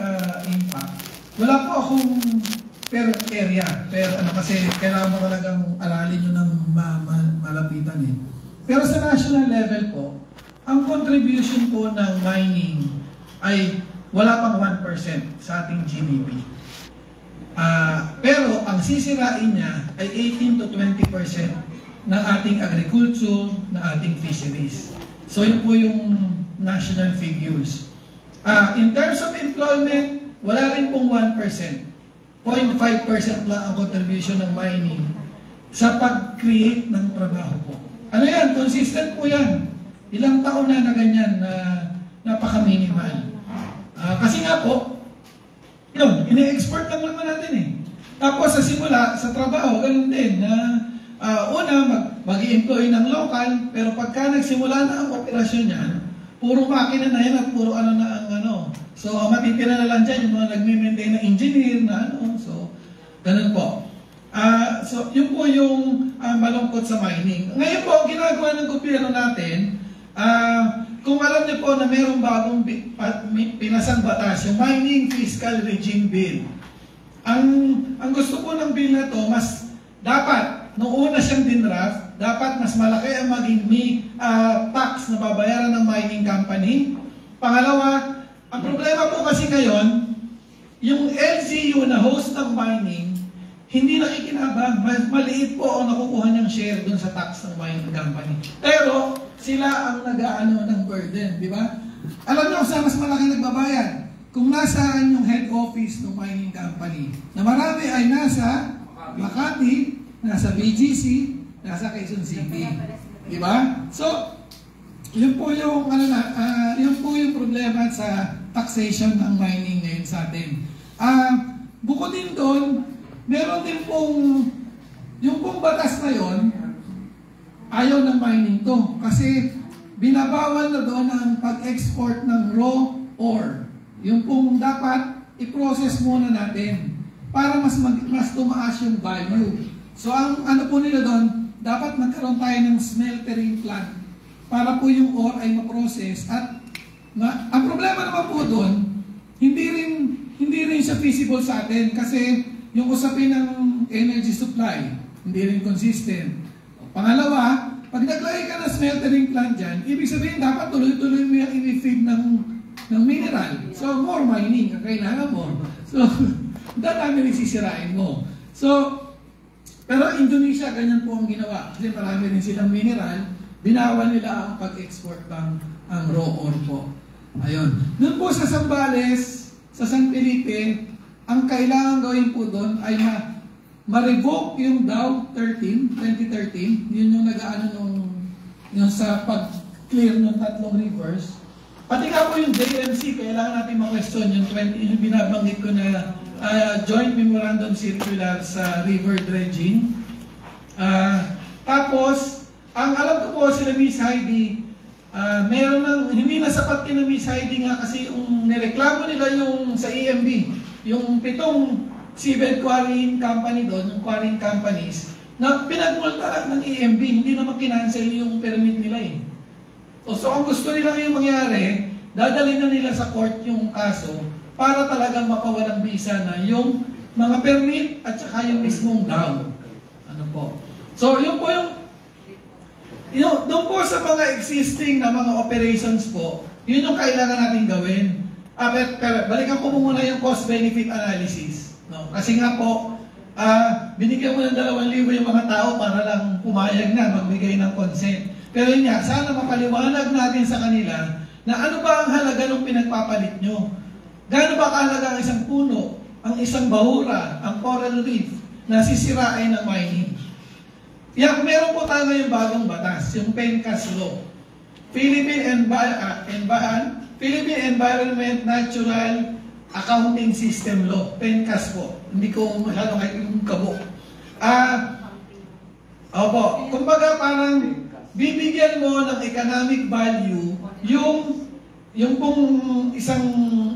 Speaker 1: impact, wala po akong per area. Kasi kailangan mo talagang aralin nyo ng malapitan eh. Pero sa national level po, ang contribution po ng mining ay wala pang 1% sa ating GDP. Pero ang sisirain niya ay 18 to 20% ng ating agriculture, ng ating fisheries. So yun po yung national figures. In terms of employment, wala rin pong 1%. 0.5% lang ang contribution ng mining sa pag-create ng trabaho po. Ano yan? Consistent po yan. Ilang taon na ganyan na napaka-minimal. Kasi nga po, yun, ine-export lang naman natin eh. Tapos sa simula, sa trabaho, ganun din na mag-i-employ ng local, pero pagka nagsimula na ang operasyon niyan, puro makina na yan at puro ano na ang ano. So, matitira na lang dyan yung mga nagme-maintain na engineer na ano. So, ganun po. So, yun po yung malungkot sa mining. Ngayon po, ginagawa ng gobyerno natin, kung alam niyo po na mayroong bagong pinasang batas, yung Mining Fiscal Regime Bill. Ang gusto po ng bill na to, mas dapat, nung una siyang dinraft, dapat mas malaki ang maging tax na babayaran ng mining company. Pangalawa, ang problema po kasi ngayon, yung LGU na host ng mining, hindi nakikinabang. Maliit po ang nakukuha niyang share dun sa tax ng mining company. Pero, sila ang nag-aano ng burden, di ba? Alam niyo kung saan mas malaki nagbabayad? Kung nasaan yung head office ng mining company, na marami ay nasa Makati, nasa BGC, nasa Quezon City. Di ba? So, yun po yung, yun po yung problema sa taxation ng mining ngayon sa atin. Bukod din doon, meron din pong, yung pong batas na yun, ayaw ng mining to. Kasi binabawal na doon ang pag-export ng raw ore. Yung pong dapat i-process muna natin para mas tumaas yung value. So ang ano po nila doon, dapat magkaroon tayo ng smeltering plant para po yung ore ay ma-process. At ang problema naman po doon, hindi rin siya feasible sa atin kasi yung usapin ng energy supply, hindi rin consistent. Pangalawa, pag naglagay ka ng smeltering plant dyan, ibig sabihin dapat tuloy-tuloy mo yung i-feed ng mineral. So, more mining ang kailangan mo. So, dami rin sisirain mo. So, pero Indonesia, ganyan po ang ginawa. Kasi marami rin silang mineral, binawal nila ang pag-export ng raw ore po. Ayun. Doon po sa Zambales, sa San Felipe, ang kailangan gawin po doon ay ma-revoke yung DAW 2013, yun yung nag-aano yung sa pag-clear ng 3 rivers. Pati nga po yung JMC, kailangan natin ma-question yung binabanggit ko na Joint Memorandum Circular sa river dredging. Tapos, ang alam ko po sila Miss Heidi, meron ng, hindi na sapat kina Miss Heidi nga kasi yung nireklamo nila yung sa EMB, yung 7 seabed quarrying company doon, yung quarrying companies, na pinagmulta lang ng EMB, hindi naman kinancel yung permit nila eh. So ang gusto nila yung mangyari, dadalhin na nila sa court yung kaso para talagang mapawalang bisa na yung mga permit at saka yung mismong DAW. Ano po? So yun po yung doon po sa mga existing na mga operations po, yun yung kailangan natin gawin. Pero balikan ko muna yung cost-benefit analysis. No? Kasi nga po, binigyan mo ng 2,000 yung mga tao para lang pumayag na, magbigay ng consent. Pero yun nga, sana mapaliwanag natin sa kanila na ano ba ang halaga ng pinagpapalit nyo? Gaano ba kahalaga ang isang puno, ang isang bahura, ang coral reef na sisirain ng mining? Kaya meron po tayo ngayong bagong batas, yung PENCAS Law. Philippine Environment Natural Accounting System Law, PENCAS po. Hindi ko masyadong kahit yung kabok. Opo, kumbaga parang bibigyan mo ng economic value yung pong isang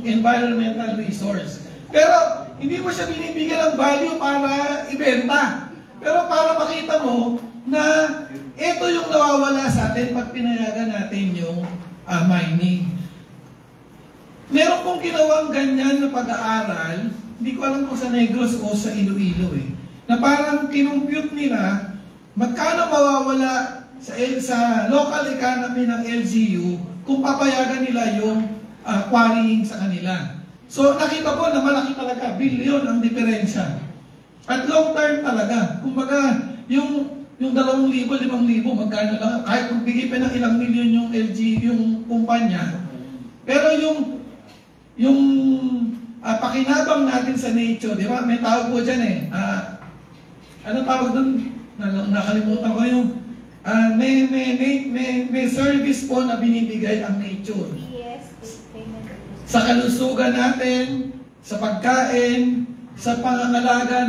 Speaker 1: environmental resource. Pero hindi mo siya binibigyan ng value para ibenta. Pero para makita mo na ito yung nawawala sa atin pag pinayagan natin yung mining. Meron pong ginawang ganyan na pag-aaral, hindi ko alam kung sa Negros o sa Iloilo na parang kinumpute nila magkano mawawala sa local economy ng LGU kung papayagan nila yung quarrying sa kanila. So nakita ko na malaki talaga, billion ang diferensya. At long term talaga. Kumbaga, yung 2,000, 5,000, magkano lang, kahit kung bigay pa ng ilang milyon yung LG, yung kumpanya. Pero yung pakinabang natin sa nature, di ba? May tawag po dyan ano tawag doon? Nakalimutan ko yung may service po na binibigay ang nature. Sa kalusugan natin, sa pagkain, sa pangangalaga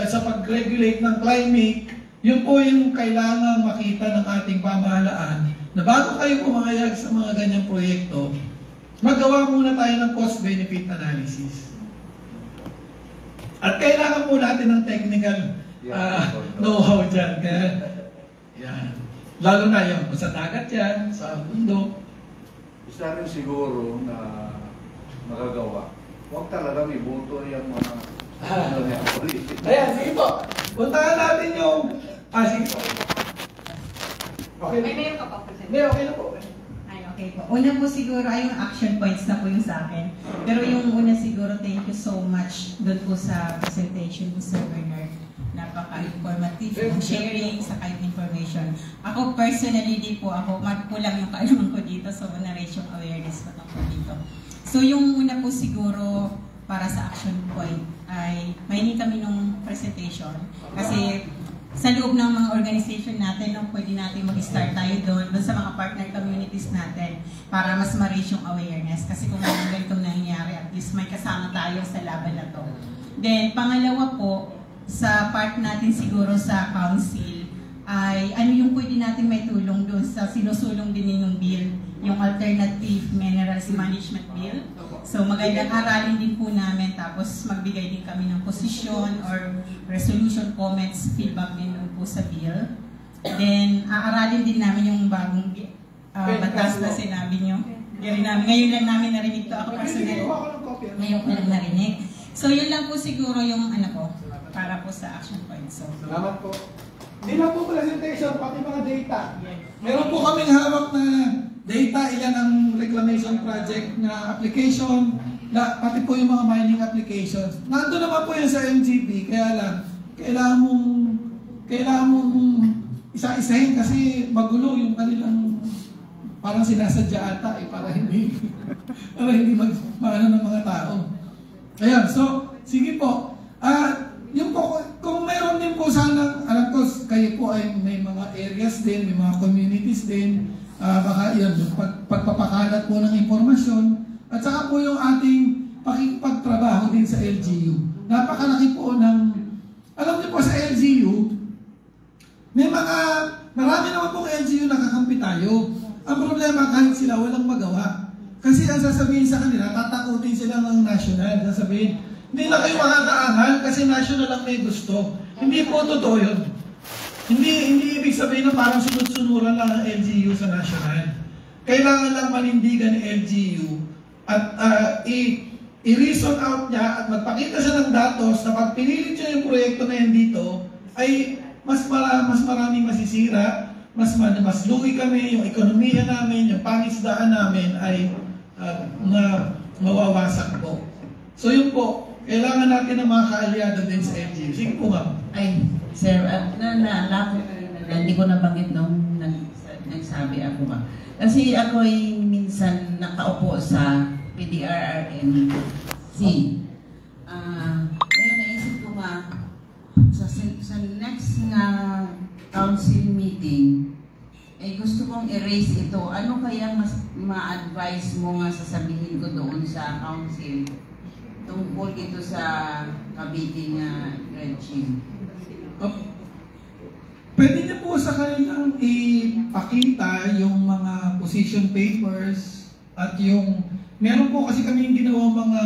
Speaker 1: sa pag-regulate ng climate, yun po yung kailangan makita ng ating pamahalaan na bago kayo pumayag sa mga ganyang proyekto, magawa muna tayo ng cost-benefit analysis. At kailangan po natin ng technical know-how dyan. Kaya, yan. Lalo na yun, sa dagat yan, sa bundok.
Speaker 11: Isa rin siguro na magagawa. Huwag talagang iboto yung mga
Speaker 1: Ayan, sige po. Puntahan natin yung... sige po. Okay.
Speaker 12: May meron ka pa po.
Speaker 1: Hindi, okay na po.
Speaker 12: Ay, okay po. Una po siguro ay yung action points na po yung sa akin. Pero yung una siguro, thank you so much doon po sa presentation mo, Sir Bernard. Napaka-informative yung sharing sa kahit information. Ako personally, di po ako, magkulang yung kaalaman ko dito, so na-raise yung awareness ko po dito. So yung una po siguro para sa action point ay mahinig kami nung presentation kasi sa loob ng mga organization natin pwede natin mag-start tayo doon sa mga partner communities natin para mas ma-raise yung awareness kasi kung ano ganitong nangyayari at least may kasama tayo sa laban na to. Then pangalawa po sa part natin siguro sa council ay ano yung pwede natin may tulong doon sa sinusulong din yung bill, yung Alternative Minerals Management Bill. So magandang aralin din po namin tapos magbigay din kami ng posisyon or resolution comments, feedback din po sa bill. Then aaralin din namin yung bagong batas na sinabi nyo. Ngayon lang namin narinig to ako personally. Ngayon ko lang narinig. So yun lang po siguro yung para po sa action point. So,
Speaker 1: salamat po. Hindi lang po presentation, pati mga data. Meron po kaming hawak na data, ilan ang reclamation project na application, pati po yung mga mining applications. Nandun naman po yun sa MGB, kaya lang, kailangan mong isa-isahin kasi magulo yung kanilang parang sinasadya ata para hindi maano ng mga tao. Ayan, so, sige po. Yung po, kung meron din po sana, alam ko, kayo po ay may mga areas din, may mga communities din, baka yun, yung pagpapakalat po ng impormasyon, at saka po yung ating pakikipagtrabaho din sa LGU. Napakalaki po ng, alam niyo po sa LGU, marami naman pong LGU nakakampi tayo. Ang problema, kahit sila walang magawa. Kasi ang sasabihin sa kanila, tatakutin sila ng national, sasabihin, hindi na kayo makakaangal kasi national lang may gusto. Hindi po totoo yun. Hindi ibig sabihin na parang sunod-sunuran lang ang LGU sa national. Kailangan lang manindigan ng LGU at i-reason out niya at magpakita siya ng datos na pag pinilit niya yung proyekto na yan dito, ay mas maraming masisira, mas lugi kami, yung ekonomiya namin, yung pangisdaan namin ay mawawasak po. So yun po. kailangan natin ng mga kaalyado din sa LGU. Sige po, ma'am.
Speaker 9: Ay, sir, hindi ko nabanggit nung nagsabi ako ba. Kasi ako ay minsan nakaupo sa PDRRMC. Ngayon naisip ko nga, sa next nga council meeting, eh gusto kong erase ito. Ano kaya mas ma-advise mo nga sasabihin ko doon sa council tungkol ito sa Cavite nga dredging?
Speaker 1: Pwede niyo po sa kanilang ipakita yung mga position papers at yung meron po kasi kami yung ginawang mga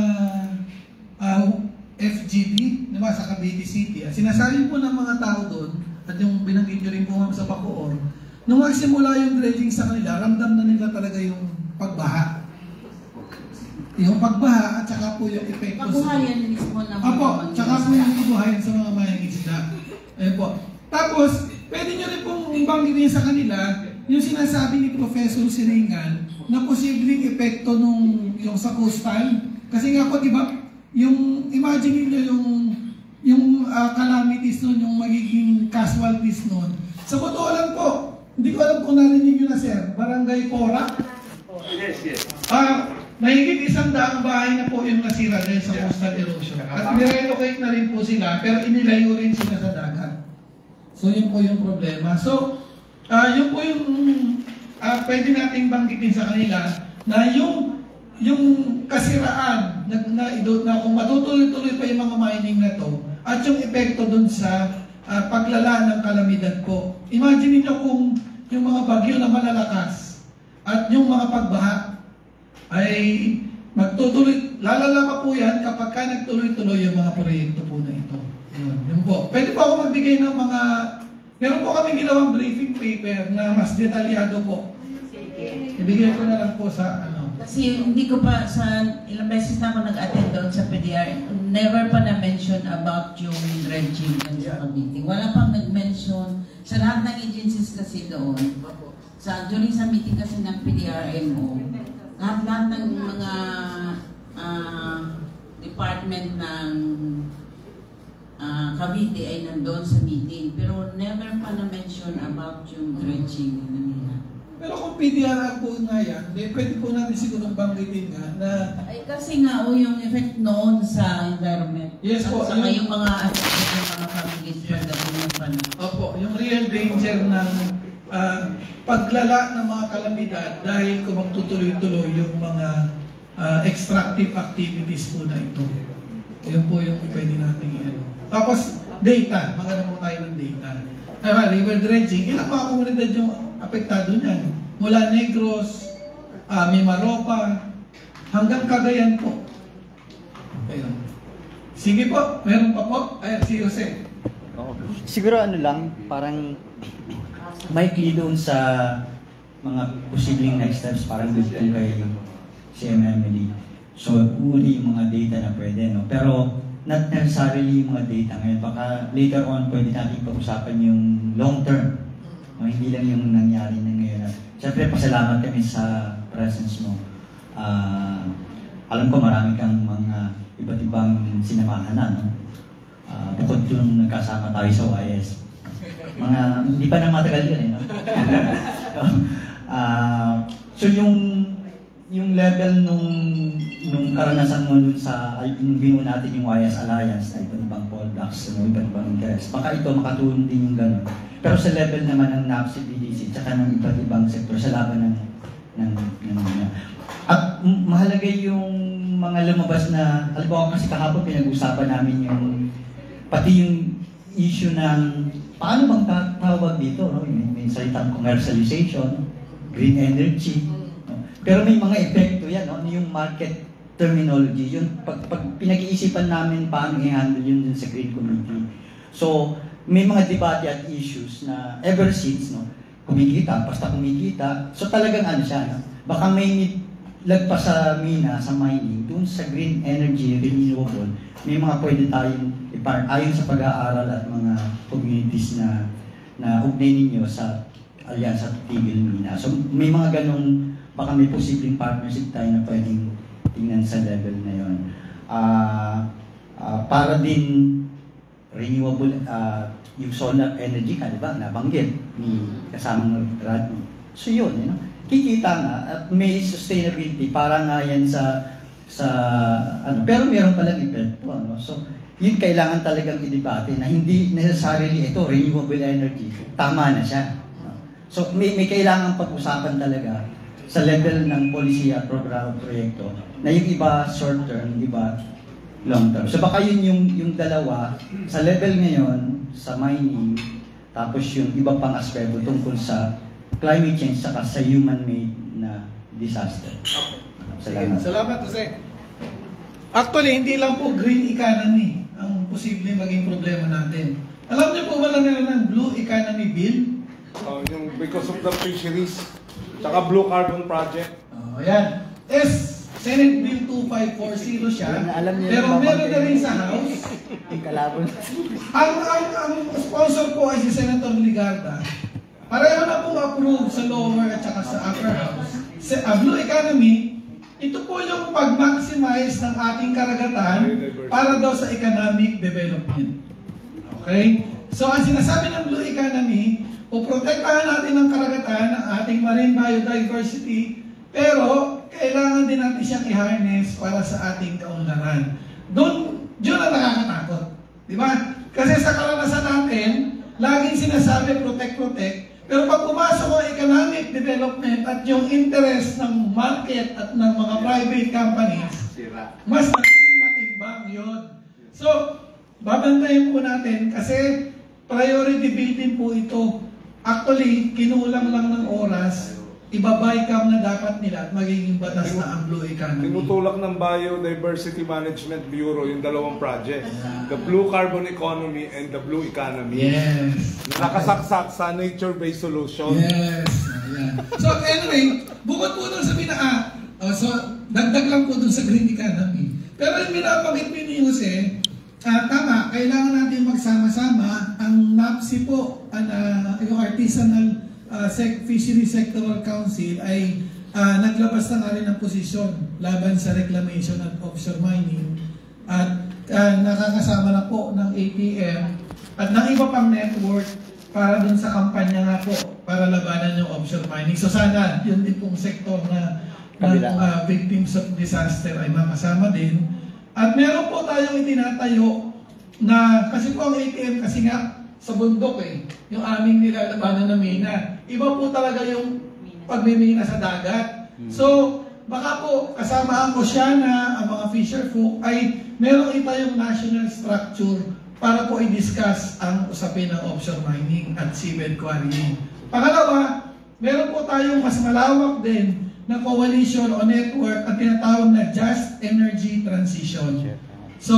Speaker 1: FGD, diba, sa Cavite City. At sinasabi po ng mga tao doon, at yung binanggit nyo rin po sa Bacoor, nung magsimula yung dredging sa kanila, ramdam na nila talaga yung pagbaha. Yung pagbaha at saka po yung epekto
Speaker 9: Pagbuhayan mismo ng
Speaker 1: mga tsaka po yung pagbuhayan sa mga mayang isda. Ayun po. Tapos, pwede nyo rin pong ibanggitin sa kanila yung sinasabi ni Professor Siringan na posibleng epekto nung yung sa coastal. Kasi nga po, di ba, yung imagine niyo yung calamities nun, yung magiging casualties nun. Sa totoo lang po, hindi ko alam kung narinig nyo na, sir, Barangay Cora.
Speaker 11: Yes.
Speaker 1: Mahigit 100 bahay na po yung nasira dahil sa coastal erosion. At nirelocate na rin po sila, pero inilayo rin sila sa dagat. So yun po yung problema. So, yun po yung pwede nating banggitin sa kanila na yung kasiraan na kung matutuloy-tuloy pa yung mga mining na to at yung epekto dun sa paglala ng kalamidad po. Imagine niyo kung yung mga bagyo na malalakas at yung mga pagbaha ay magtutuloy, lalala pa po yan kapag ka nagtuloy-tuloy yung mga proyekto po na ito. Yun po. Pwede po ako magbigay ng mga, meron po kami ginawang briefing paper na mas detalyado po. Ibigay ko na lang po sa
Speaker 9: Kasi hindi ko pa, sa ilang beses na ako nag-attend doon sa PDR, never pa na-mention about yung dredging ng sa Cavite. Wala pang nag-mention sa lahat ng agencies kasi doon. During sa meeting kasi ng PDRMO, lahat ng mga department ng Cavite ay nandoon sa meeting. Pero never pa na-mention about yung dredging nila.
Speaker 1: Pero kung PDR po nga yan, pwede po natin siguro banggitin nga na...
Speaker 9: Ay kasi nga yung effect noon sa environment.
Speaker 1: Yes po.
Speaker 9: Saka yung mga affected ng mga families pagdating ng panahon.
Speaker 1: Opo, yung real danger ng paglala ng mga kalamidad dahil kung magtutuloy-tuloy yung mga extractive activities po na ito. Yun po yung pwede natin i-ano. Tapos, data. Maganda po tayo ng data. River dredging, ilang mga komunidad yung apektado niyan. Mula Negros, Mimaropa, hanggang Cagayan po. Ayun. Sige po, meron pa po. Ay, si Jose.
Speaker 13: Siguro lang, parang maikli doon sa mga posibleng next steps, parang doon kay CMMD. So, uli yung mga data na pwede, no? Pero, not necessarily yung mga data ngayon. Baka later on, pwede natin pag-usapan yung long term. Hindi lang yung nangyari na ngayon. Siyempre, pasalamat kami sa presence mo. Alam ko marami kang mga iba't ibang sinamahan na, no? Bukod yung nagkasama tayo sa YS. Hindi pa na matagal yun, eh, no? So yung level nung karanasan mo dun sa yung binuo natin yung YS Alliance na iba't ibang poll blocks, iba't ibang interest. Baka ito makatulong din yung gano'n. Pero sa level naman ng NAPCBDC at ng iba't ibang sektor sa laban ng at mahalaga yung mga lumabas na, halimbawa kasi kahapon pinag-usapan namin yung pati yung issue ng paano bang tawag dito, no? May salitang commercialization, green energy, no? Pero may mga epekto yan, no? Yung market terminology, yung pag pinag-iisipan namin paano i-handle yun sa Green Committee. So, may mga debate at issues na ever since, no? Kumikita, basta kumikita. So talagang ano siya, no? Baka may lagpas sa mina, sa mining, dun sa green energy, renewable, may mga pwede tayong ayon sa pag-aaral at mga communities na ugnay ninyo sa Alliance at Tigil Mina. So may mga ganong, baka may posibleng partnership tayo na pwedeng tingnan sa level na yun. para din renewable, yung solar energy ka, di ba? Nabanggit ni kasamang Radney. So yun, kikita nga at may sustainability para nga yan sa pero meron palang epekto, So yun kailangan talagang i-debate na hindi necessarily ito renewable energy, tama na siya. So may kailangan pag-usapan talaga sa level ng policy at program proyekto na yung iba short term, yung iba long term. So baka yun yung dalawa sa level ngayon sa mining, tapos yung iba pang aspeto tungkol sa climate change saka sa human-made na disaster. Salamat.
Speaker 1: Salamat, Jose. Actually, hindi lang po green economy ang posibleng maging problema natin. Alam niyo po ba na meron ng Blue Economy Bill?
Speaker 3: Yung because of the fisheries, tsaka Blue Carbon Project.
Speaker 1: Ayan. Senate Bill 2540 siya, pero meron na rin sa House. Ang sponsor po ay si Senator Ligarda. Pareho na pong approve sa lower at saka sa upper house. Blue economy, ito po yung pag-maximize ng ating karagatan para daw sa economic development. Okay? So ang sinasabi ng Blue economy, puprotektahan natin ang karagatan, ang ating marine biodiversity, pero kailangan din natin siyang i-harness para sa ating kaunlaran. Doon ang nakakatakot. Di ba? Kasi sa karanasan natin, laging sinasabi protect, pero pag pumasok ang economic development at yung interest ng market at ng mga private companies, mas naging matimbang yun. So, babantayan po natin kasi priority bill din po ito. Actually, kinulang lang ng oras, ibabaycam na dapat nila at magiging batas na ang Blue Economy.
Speaker 3: Tinutulak ng Biodiversity Management Bureau yung dalawang project. The Blue Carbon Economy and the Blue Economy.
Speaker 1: Yes.
Speaker 3: Nakasaksak sa nature-based solution.
Speaker 1: Yes. Ayan. So anyway, bukod po dun sa so dagdag lang po dun sa Green Economy. Pero yung binabagit mo ni Jose, tama, kailangan natin magsama-sama. Ang NAPSI po, yung Artisanal Fishery Sectoral Council ay naglabas na nga rin ng posisyon laban sa reclamation at offshore mining at nakakasama na po ng ATM at ng iba pang network para dun sa kampanya nga po para labanan yung offshore mining. So sana yun din pong sektor na victims of disaster ay makasama din. At meron po tayong itinatayo na kasi po ang ATM kasi nga sa bundok yung aming nilalabanan na mina. Iba po talaga yung pagmimina sa dagat. So, baka po kasama ang Oceana, ang mga fisher folk, ay meron itayong national structure para po i-discuss ang usapin ng offshore mining at seabed quarrying. Pangalawa, meron po tayong mas malawak din na coalition o network at tinatawag na Just Energy Transition. So,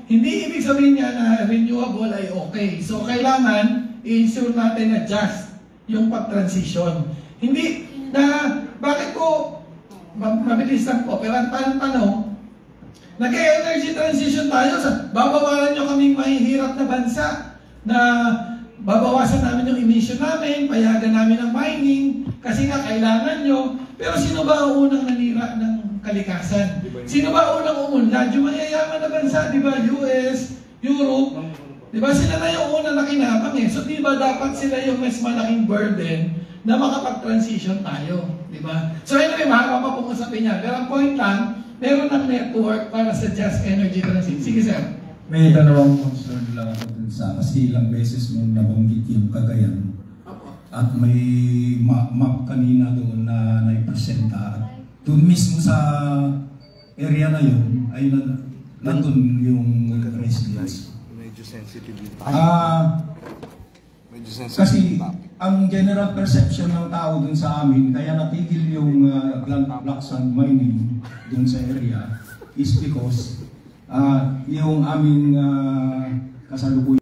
Speaker 1: hindi ibig sabihin niya na renewable ay okay. So, kailangan i-ensure natin na just yung pag-transition. Hindi na, bakit po, mabilis lang po, pero ang tanong, nag-energy transition tayo, babawalan nyo kaming mahihirap na bansa na babawasan namin yung emission namin, payagan namin ang mining, kasi nga kailangan nyo, pero sino ba ang unang nanira ng kalikasan? Sino ba unang umunlad? Yung mayayaman na bansa, di ba? US, Europe, di ba? Sila na yung unang nakinabang So, di ba dapat sila yung mas malaking burden na makapag-transition tayo? Di ba? So, anyway, mahaba pa pong usapin niya. Pero ang point lang, meron ng network para sa Just Energy Transition. Sige, sir.
Speaker 14: May dalawang concern lang ako dun sa kasi ilang beses mong nabanggit yung Cagayan. At may map kanina doon na naipresenta. At doon mismo sa area na yun ay nandun yung residence.
Speaker 3: Medyo sensitive.
Speaker 14: Kasi ang general perception ng tao dun sa amin, kaya natigil yung black sand mining dun sa area is because yung aming kasalukuyan